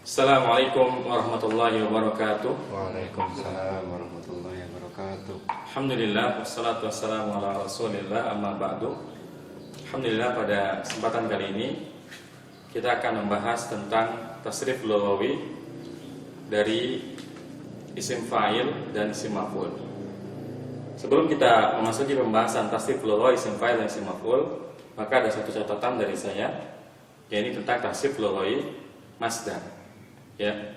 Assalamualaikum warahmatullahi wabarakatuh. Waalaikumsalam warahmatullahi wabarakatuh. Alhamdulillah, wassalatu wassalamu ala rasulillah, amma ba'du. Alhamdulillah, pada kesempatan kali ini kita akan membahas tentang tasrif lughawi dari isim fa'il dan isim maf'ul. Sebelum kita memasuki pembahasan tasrif lughawi isim fa'il dan isim maf'ul, maka ada satu catatan dari saya, yaitu tentang tasrif lughawi masdar. Ya,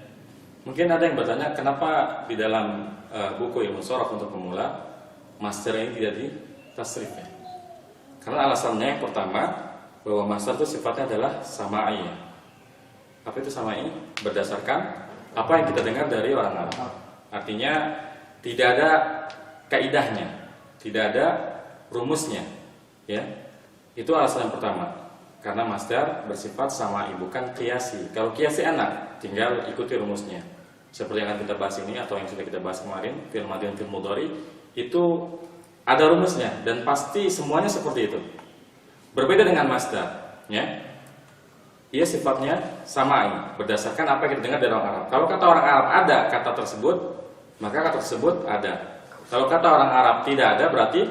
mungkin ada yang bertanya kenapa di dalam buku ilmu sorof untuk pemula masdar ini tidak ditasrif ya? Karena alasannya yang pertama bahwa masdar itu sifatnya adalah sama'i. Apa itu sama'i? Berdasarkan apa yang kita dengar dari orang Arab. Artinya tidak ada kaidahnya, tidak ada rumusnya. Ya, itu alasan yang pertama. Karena masdar bersifat sama'i, bukan qiyasi. Kalau qiyasi enak, tinggal ikuti rumusnya. Seperti yang akan kita bahas ini atau yang sudah kita bahas kemarin, fi'il madhi dan fi'il mudhari, itu ada rumusnya dan pasti semuanya seperti itu. Berbeda dengan masdar, ya. Ia sifatnya sama'i, berdasarkan apa yang kita dengar dari orang Arab. Kalau kata orang Arab ada kata tersebut, maka kata tersebut ada. Kalau kata orang Arab tidak ada, berarti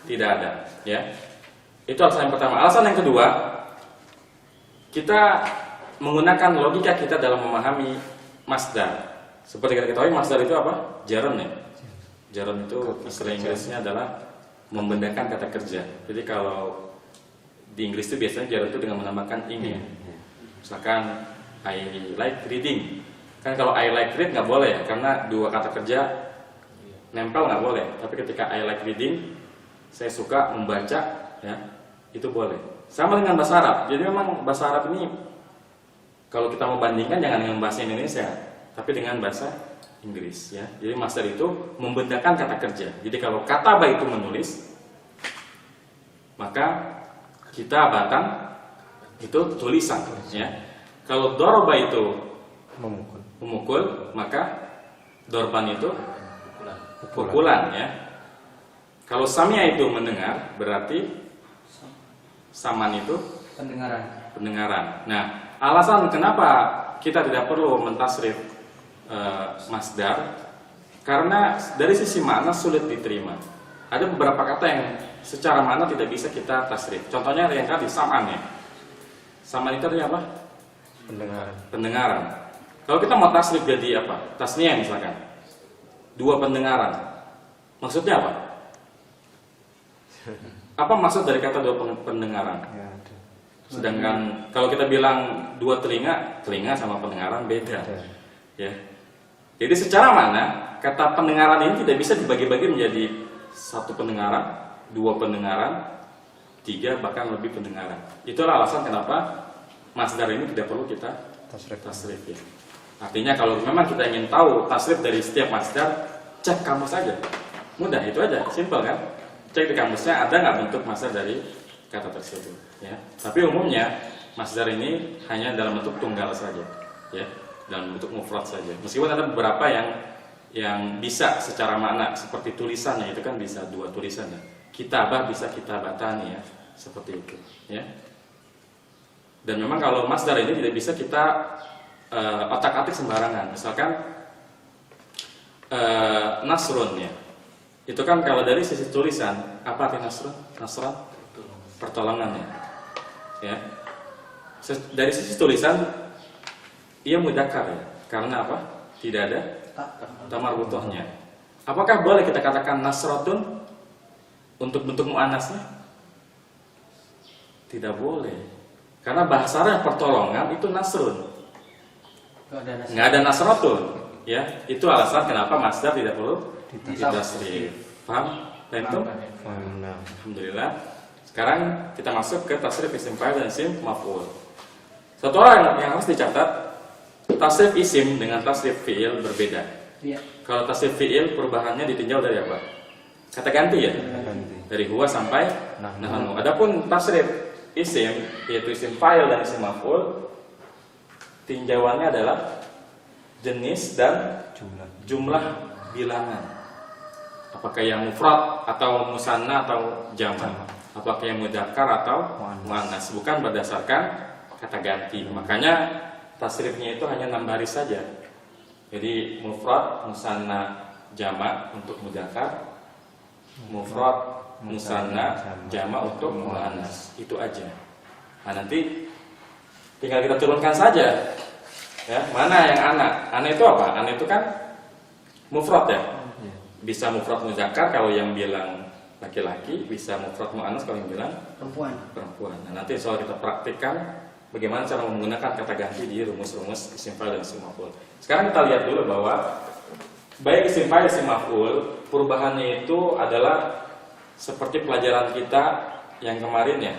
tidak ada, ya. Itu alasan yang pertama. Alasan yang kedua, kita menggunakan logika kita dalam memahami masdar. Seperti kita ketahui masdar itu apa? Gerund ya. Gerund itu istilah Inggrisnya adalah membedakan kata kerja. Jadi kalau di Inggris itu biasanya gerund itu dengan menambahkan ing. Misalkan I like reading. Kan kalau I like read nggak boleh ya, karena dua kata kerja nempel nggak boleh. Tapi ketika I like reading, saya suka membaca, ya, itu boleh. Sama dengan bahasa Arab. Jadi memang bahasa Arab ini kalau kita mau bandingkan jangan dengan bahasa Indonesia, tapi dengan bahasa Inggris, ya. Jadi masdar itu membedakan kata kerja. Jadi kalau kataba itu menulis, maka kitabatan itu tulisan, ya. Kalau doroba itu memukul, maka dorban itu pukulan, ya. Kalau samia itu mendengar, berarti saman itu pendengaran. Nah, alasan kenapa kita tidak perlu mentasrif masdar, karena dari sisi makna sulit diterima. Ada beberapa kata yang secara makna tidak bisa kita tasrif. Contohnya yang tadi saman ya. Saman itu artinya apa? Pendengaran. Kalau kita mau tasrif jadi apa? Tasniah misalkan. Dua pendengaran. Maksudnya apa? Apa maksud dari kata dua pendengaran? Sedangkan kalau kita bilang dua telinga, telinga sama pendengaran beda, ya. Jadi secara mana kata pendengaran ini tidak bisa dibagi-bagi menjadi satu pendengaran, dua pendengaran, tiga bahkan lebih pendengaran. Itulah alasan kenapa masdar ini tidak perlu kita tasrif, ya. Artinya kalau memang kita ingin tahu tasrif dari setiap masdar, cek kamus saja. Mudah, itu aja, simpel kan? Cek di kamusnya ada nggak bentuk masdar dari kata tersebut, ya. Tapi umumnya masdar ini hanya dalam bentuk tunggal saja, ya, dalam bentuk mufrad saja. Meskipun ada beberapa yang bisa secara makna seperti tulisannya, itu kan bisa dua tulisan ya. Kitabah bisa kitabatani, ya, seperti itu, ya. Dan memang kalau masdar ini tidak bisa kita otak-atik sembarangan. Misalkan nasrun, ya. Itu kan kalau dari sisi tulisan, apa arti nasrun? Nasran? Pertolongan, ya. Dari sisi tulisan, ia mudzakkar, ya. Karena apa? Tidak ada tamarbutohnya. Apakah boleh kita katakan nasratun untuk bentuk muannasnya? Tidak boleh. Karena bahasa pertolongan itu nasrun. Nggak ada nasratun, ya. Itu alasan kenapa masdar tidak perlu ditasrif. Paham? Itu? Alhamdulillah. Sekarang kita masuk ke tasrif isim fa'il dan isim maf'ul. Satu hal yang harus dicatat, tasrif isim dengan tasrif fi'il berbeda. Ya. Kalau tasrif fi'il perubahannya ditinjau dari apa? Kata ganti, ya. Dari huwa sampai nahnu. Adapun tasrif isim, yaitu isim fa'il dan isim maf'ul, tinjauannya adalah jenis dan jumlah bilangan. Apakah yang mufrad atau musanna atau jamak? Apakah yang mudzakkar atau muannas? Bukan berdasarkan kata ganti. Makanya tasrifnya itu hanya 6 baris saja. Jadi mufrad, musanna, jamak untuk mudzakkar, mufrad, musanna, jamak untuk muannas. Itu aja. Nah, nanti tinggal kita turunkan saja. Ya, mana yang ana? Ana itu apa? Ana itu kan mufrad ya. Bisa mufrad mudzakkar kalau yang bilang laki-laki, bisa mufrad muannas kalau yang bilang perempuan. Nah, nanti soal kita praktikkan bagaimana cara menggunakan kata ganti di rumus-rumus isim fa'il dan isim maf'ul. Sekarang kita lihat dulu bahwa baik isim fa'il isim maf'ul, perubahannya itu adalah seperti pelajaran kita yang kemarin ya.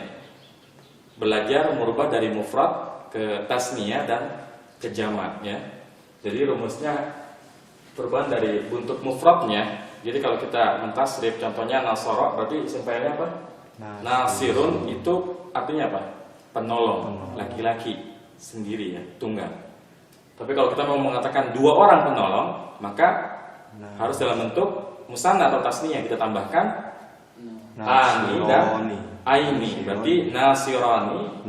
Belajar merubah dari mufrad ke tasniyah dan ke jamak ya. Jadi rumusnya perubahan dari bentuk mufradnya. Jadi kalau kita mentasrif contohnya nasara, berarti isim fa'ilnya apa? Nasirun itu artinya apa? Penolong, laki-laki sendiri ya, tunggal. Tapi kalau kita mau mengatakan 2 orang penolong, maka harus dalam bentuk musanna atau tasniyah, kita tambahkan ani dan aini. Berarti nasirani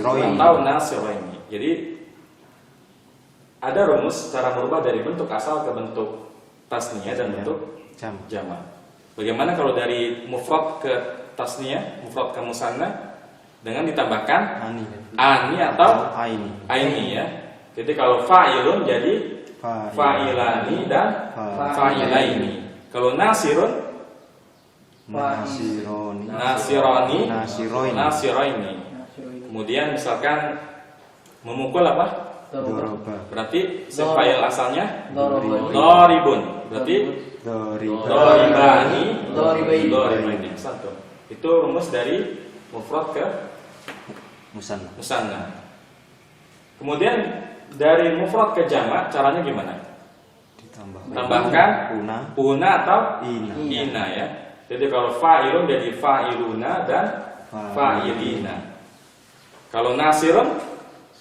atau nasiraini. Jadi ada rumus cara merubah dari bentuk asal ke bentuk tasniyah dan bentuk jamak. Bagaimana kalau dari mufrad ke tasniyah, mufrad ke musanna dengan ditambahkan ani atau aini ya. Jadi kalau fa'ilun jadi fa'ilani dan fa'ilaini. Kalau nasirun nasiraini. Kemudian misalkan memukul apa? Berarti fa'il asalnya doribun. Berarti doribani. Satu. Itu rumus dari mufrad ke musanna. Kemudian dari mufrad ke jamak caranya gimana? Tambahkan una atau ina ya. Jadi kalau fa'ilun jadi fa'iluna dan fa'ilina. Kalau nasirun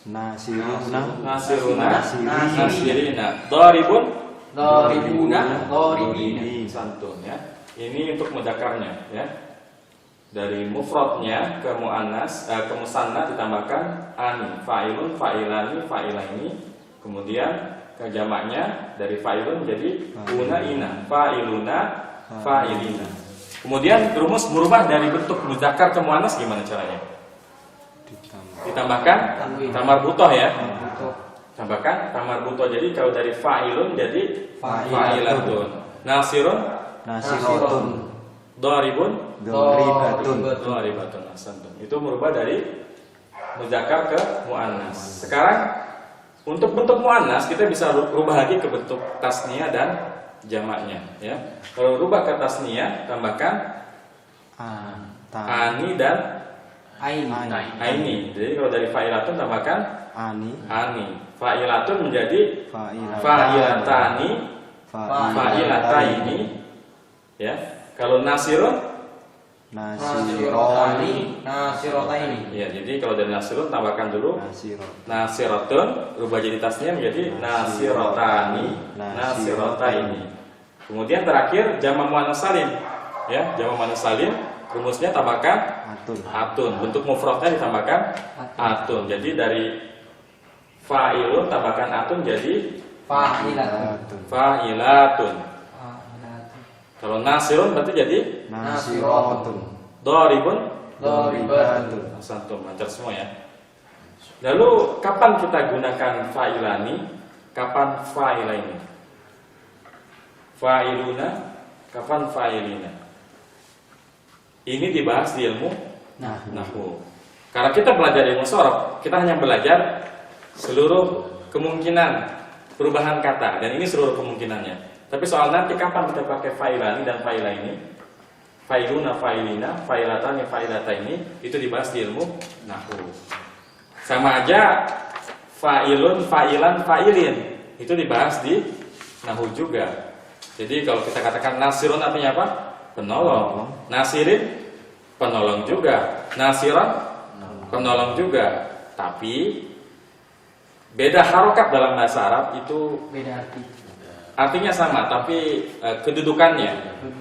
nasirina. Daribuna santun ya. Ini untuk mudzakarnya ya. Dari mufradnya ke muannas ke musanna ditambahkan ani, fa'ilun, fa'ilani, fa'ilaini. Kemudian ke jamaknya dari fa'ilun jadi una ina, fa'iluna, fa'ilina. Kemudian rumus merubah dari bentuk mudzakkar ke muannas gimana caranya? Ditambahkan tamar butoh ya. Tambahkan tamar butoh. Jadi kalau dari fa'ilun jadi fa'ilatun. Nasirun Doribun asantun. Itu merubah dari mudzakkar ke muannas. Sekarang untuk bentuk muannas kita bisa rubah lagi ke bentuk tasniyah dan jamaknya ya. Kalau rubah ke tasniyah tambahkan ani dan aini. Jadi kalau dari fa'ilatun tambahkan ani. Fa'ilatun menjadi fa'ilatani, fa'ilataini ya. Kalau nasirun nasirotaini. Ya, jadi kalau dari nasirun tambahkan dulu nasiratun, rubah jadi tasnya menjadi nasirotani, nasirotaini. Kemudian terakhir jamak muannas salim. Ya, jamak muannas salim rumusnya tambahkan atun. Bentuk mufradnya ditambahkan atun. Jadi dari fa'ilun tambahkan atun jadi fa'ilatun. Kalau nasirun berarti jadi nasiratun. Doribun Asantum, lancar semua ya. Lalu kapan kita gunakan fa'ilani? Kapan fa'ilaini? Fa'iluna, kapan fa'ilina? Ini dibahas di ilmu nahwu. Karena kita belajar ilmu sorof, kita hanya belajar seluruh kemungkinan perubahan kata, dan ini seluruh kemungkinannya. Tapi soal nanti kapan kita pakai fa'ilani dan fa'ilaini, fa'iluna, fa'ilina, fa'ilatani, fa'ilataini, itu dibahas di ilmu nahwu. Sama aja fa'ilun, fa'ilan, fa'ilin, itu dibahas di nahwu juga. Jadi kalau kita katakan nasirun artinya apa? Penolong. Nasirin penolong juga. Nasiran penolong juga. Tapi beda harokat dalam bahasa Arab itu beda arti. Artinya sama, tapi kedudukannya,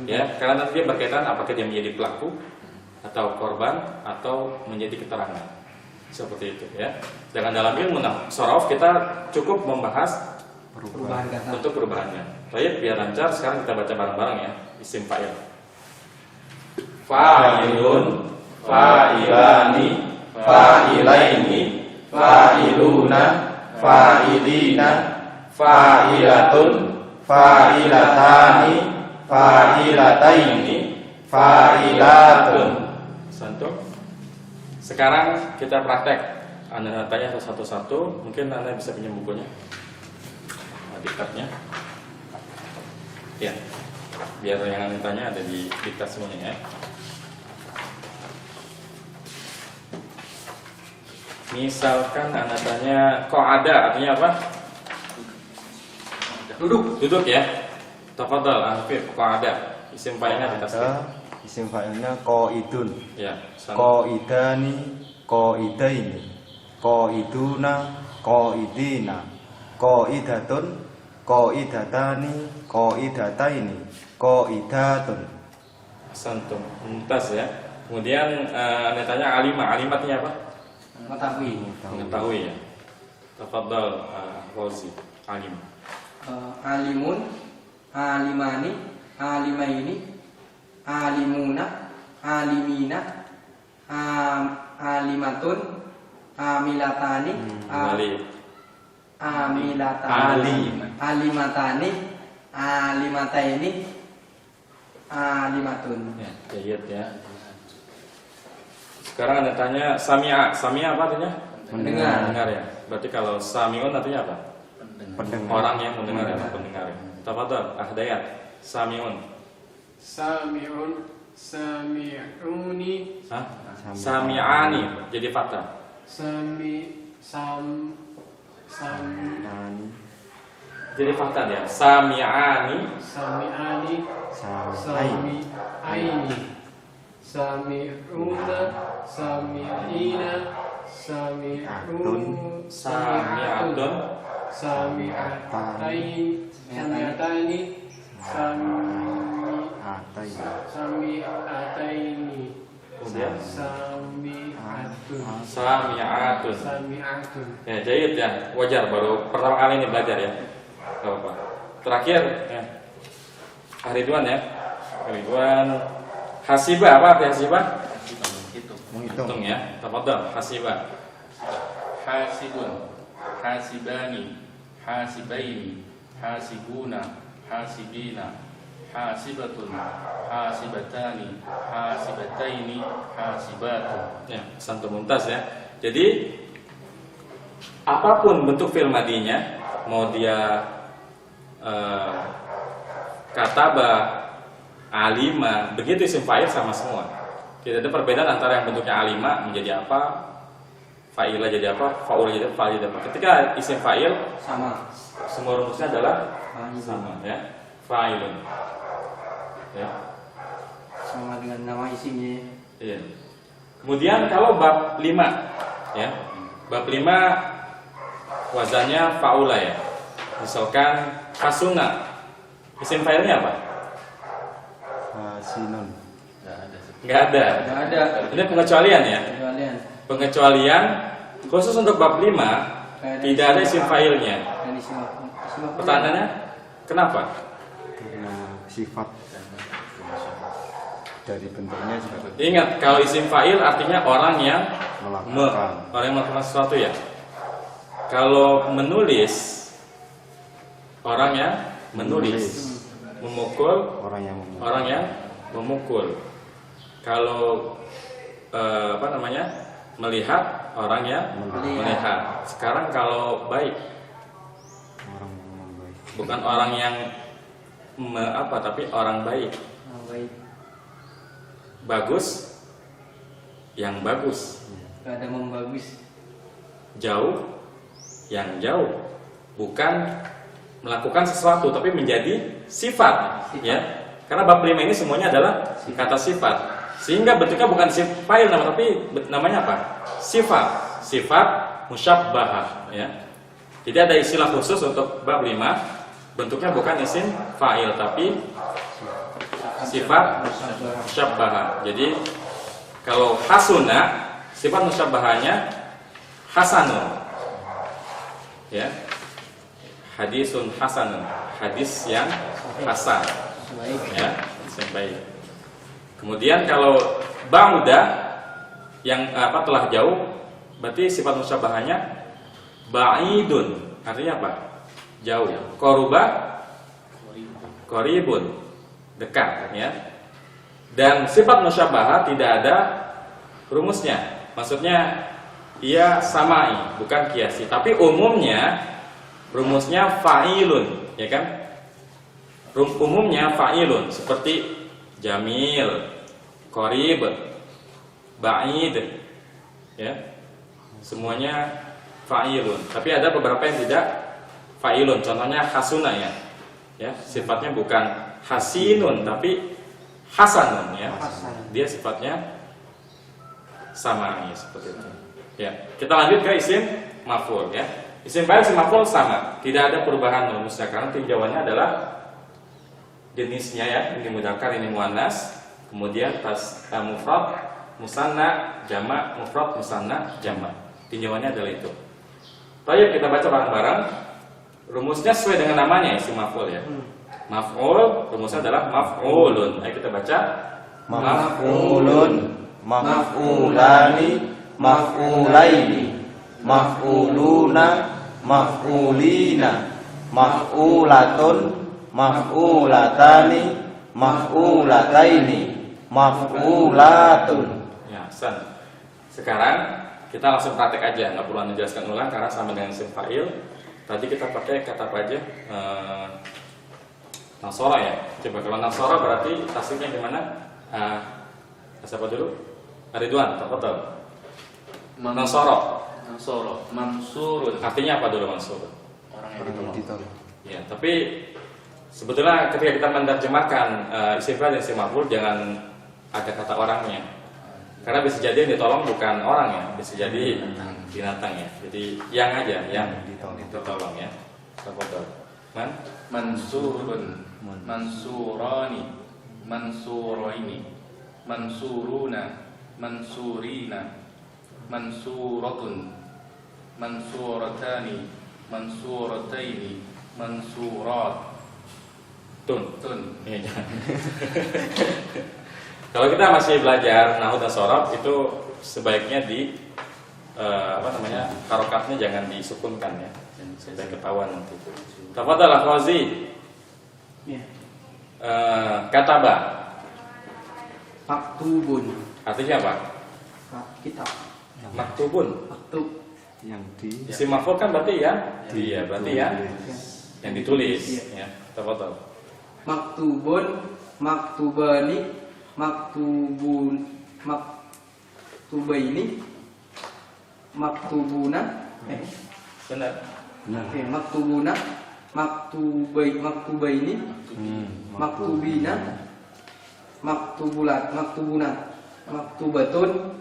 ya, karena nanti dia berkaitan apakah dia menjadi pelaku atau korban atau menjadi keterangan. Seperti itu ya. Dengan dalam ilmu sorof kita cukup membahas Perubahan kata. untuk perubahannya. Baik, biar lancar sekarang kita baca bareng-bareng ya. Isim fa'il. Fa'ilun, fa'ilani, fa'ilaini, fa'iluna, fa'ilina, fa'ilatun, fa'ilatani, fa'ilataini, fa'ilatun. Santuk. Sekarang kita praktek. Anda tanya satu-satu. Mungkin Anda bisa pinjam bukunya, diktatnya. Ya, biar yang Anda tanya ada di diktat semuanya ya. Misalkan Anda tanya kok ada, artinya apa? Duduk ya. Tafadhal Afif, kok ada. Isim fa'ilnya di tasbih. Isim fa'ilnya qaidun, Ya, qaidani, qaidaini, qaiduna, qaidina, qaidatun, qaidatani, qaidataini, qaidatun. Santum, mumtaz ya. Kemudian Anda tanya alima, alimatnya apa? Mengetahui ya. Tafadhal Fauzi, alim. Alimun, alimani, alimaini, alimuna, alimina, alimatun, amilatani, Kembali. amilatani, alimatani, alimataini, alimatun. Ya, jayid ya. Sekarang Anda tanya sami'a. Sami'a apa artinya? Mendengar. Mendengar ya. Berarti kalau sami'un artinya apa? Pendengar. Orang yang mendengar ya, pendengar ya. Tafadhal Ahdayat. Sami'un. Sami'un, sami'uni, Hah? Sami'ani jadi fakta. sami, Jadi fakta dia. Sami'ani. sami'ani, sami'aini, sami'una, sami'ina, sami'un, Sami'atun. sami'atain, sami'atani, sami'ataini, Kemudian sami'atun, Sami'atun. sami'atun. Ya, jayid ya. Wajar baru pertama kali ini belajar ya. Gak apa-apa. Terakhir ya. Ridwan ya. Ridwan. Hasibah apa arti hasibah? Menghitung. Hitung ya. Tafadhal hasibah. Hasibun, hasibani, hasibaini, hasibuna, hasibina, hasibatun, hasibatani, hasibataini, hasibatun. Ya, santum mumtaz ya. Jadi apapun bentuk fi'il madinya, mau dia kataba, alima, begitu isim fa'il sama semua. Tidak ada perbedaan antara yang bentuknya alima menjadi apa, fa'ilah jadi apa, fa'ul jadi apa, fa'il jadi apa. Ketika isim fa'il Sama. semua rumusnya adalah Fa'ilun. sama ya. Fa'ilun. Ya. Sama dengan nama isimnya. Iya. Kemudian kalau bab 5 ya. Bab 5 wazannya fa'ula ya. Misalkan hasuna. Isim fa'ilnya apa? Sinun. Enggak ada. Nggak ada. Ini pengecualian ya. Kalian. Pengecualian khusus untuk bab 5 tidak ada isim fa'ilnya. Dan isim Pertanyaannya kenapa? Karena sifat dari bentuknya juga Ingat kalau isim fa'il artinya orang yang melakukan. orang yang melakukan sesuatu ya. Kalau menulis orang yang menulis. Memukul Orang yang memulai. orang yang memukul. Kalau melihat orang yang melihat. Sekarang kalau baik Orang yang membaik. bukan orang yang tapi orang baik. baik. Bagus yang bagus. Gak ada membagus. Jauh yang jauh. Bukan melakukan sesuatu tapi menjadi sifat. Ya. Karena bab 5 ini semuanya adalah kata sifat. Sehingga bentuknya bukan fa'il tapi namanya apa? Sifat. Sifat musyabbahah ya. Jadi ada istilah khusus untuk bab 5. Bentuknya bukan isim fa'il tapi sifat musyabbahah. Jadi kalau hasuna sifat musyabbahahnya hasanun. Ya. Hadisun hasanun. Hadis yang hasan. Baik. Ya, yang baik. Kemudian kalau ba'uda yang telah jauh, berarti sifat musyabahahnya ba'idun. Artinya apa? Jauh. Qaruba qaribun, dekat ya. Dan sifat musyabahah tidak ada rumusnya. Maksudnya ia samai, bukan kiasi. Tapi umumnya rumusnya fa'ilun, ya kan? Umumnya fa'ilun seperti jamil, qarib, ba'id, ya. Semuanya fa'ilun. Tapi ada beberapa yang tidak fa'ilun. Contohnya hasuna ya. Ya, sifatnya bukan hasinun tapi hasanun ya. Dia sifatnya sama ya, seperti itu. Ya, kita lanjut ke isim maf'ul ya. Isim fa'il isim maf'ul sama, tidak ada perubahan rumusnya karena tinjauannya adalah jenisnya ya, ini mudzakkar ini muannas, kemudian mufrad, musanna, jamak, mufrad, musanna, jamak. Tinjauannya adalah itu. Baik, kita baca bareng-bareng. Rumusnya sesuai dengan namanya isim maf'ul ya. Maf'ul rumusnya adalah maf'ulun. Ayo kita baca. Maf'ulun, maf'ulani, maf'ulaini, maf'uluna, maf'ulina, maf'ulatun, maf'ulatani, maf'ulataini, maf'ulatun. Ya, Hasan. Sekarang kita langsung praktek aja, nggak perlu menjelaskan ulang karena sama dengan isim fa'il. Tadi kita pakai kata apa aja? Nasara ya. Coba kalau Nasara berarti tasrifnya gimana? Siapa dulu? Ridwan, tafadhol. Nasara. Nasara, mansurun. Artinya apa dulu mansur? Orang yang ditolong. Ya, tapi sebetulnya ketika kita menerjemahkan isim fa'il dan isim maf'ul jangan ada kata orangnya. Karena bisa jadi yang ditolong bukan orang ya, bisa jadi binatang ya. Jadi yang aja yang ditolong ya. Tafadhol. Mansurun, mansurani, mansuraini, mansuruna, mansurina, mansuratun, mansuratani, mansurataini, mansurat. Tun. Iya, jangan. Kalau kita masih belajar nahwu dan shorab itu sebaiknya di harokatnya jangan disukunkan ya, sampai ketahuan nanti. Tafadhal Fauzi. Ya. Kataba. Maktubun. Artinya apa? Kitab. Maktubun. Maktub. Yang di Isim maf'ul kan berarti ya? Iya, berarti ya yang ditulis ya. Tafadhal. Maktubun, maktubani, maktubaini, maktubuna, Benar. maktubuna, maktubaini, maktubina, maktubuna, maktubatun,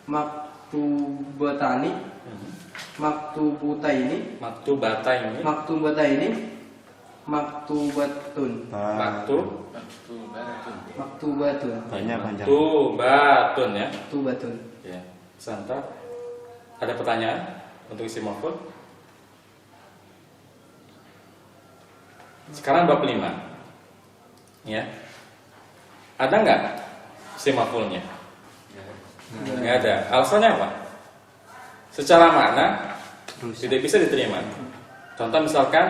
maktubatani, maktubataini, maktubatun, maktubatun, banyak panjang. Maktubatun ya. maktubatun. Ya. Santa. Ada pertanyaan untuk isim maf'ul? Sekarang bab 5. Ya. Ada nggak isim maf'ulnya? Nggak ada. Alasannya apa? Secara makna tidak bisa diterima. Contoh misalkan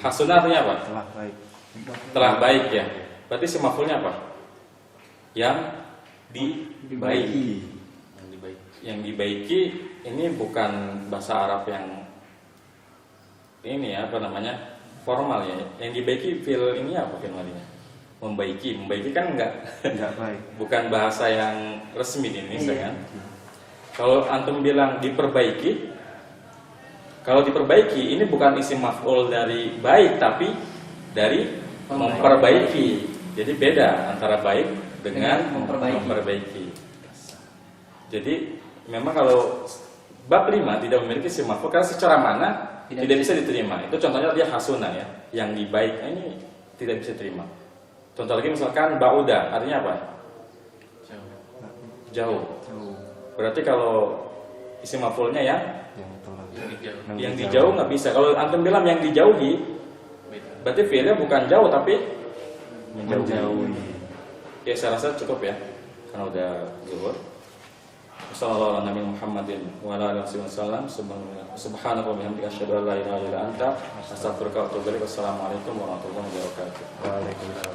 hasunah artinya apa? Telah baik. Telah baik ya. Berarti isim maf'ulnya apa? Yang dibaiki. Yang dibaiki ini bukan bahasa Arab yang ini ya, formal ya. Yang dibaiki fil ini apa firmannya? Membaiki kan enggak baik. Bukan bahasa yang resmi di Indonesia kan. Kalau antum bilang diperbaiki, kalau diperbaiki ini bukan isim maf'ul dari baik tapi dari memperbaiki. Jadi beda antara baik dengan memperbaiki. Jadi memang kalau bab 5 tidak memiliki isim maf'ul karena secara mana tidak bisa diterima. Itu contohnya dia hasunah ya, yang dibaik ini tidak bisa diterima. Contoh lagi misalkan ba'uda, artinya apa? Jauh. Berarti kalau isim maf'ulnya yang Yang dijauh. dijauh nggak bisa. Kalau antum bilang yang dijauhi, Beda. berarti fi'ilnya bukan jauh tapi Menjauhi. ya saya rasa cukup ya, karena udah zuhur. Wassalamualaikum warahmatullahi wabarakatuh. Subhanallah wa bihamdihi asyhadu an la ilaha illa anta astaghfiruka wa atubu ilaik. Wassalamualaikum warahmatullahi wabarakatuh. Waalaikumsalam.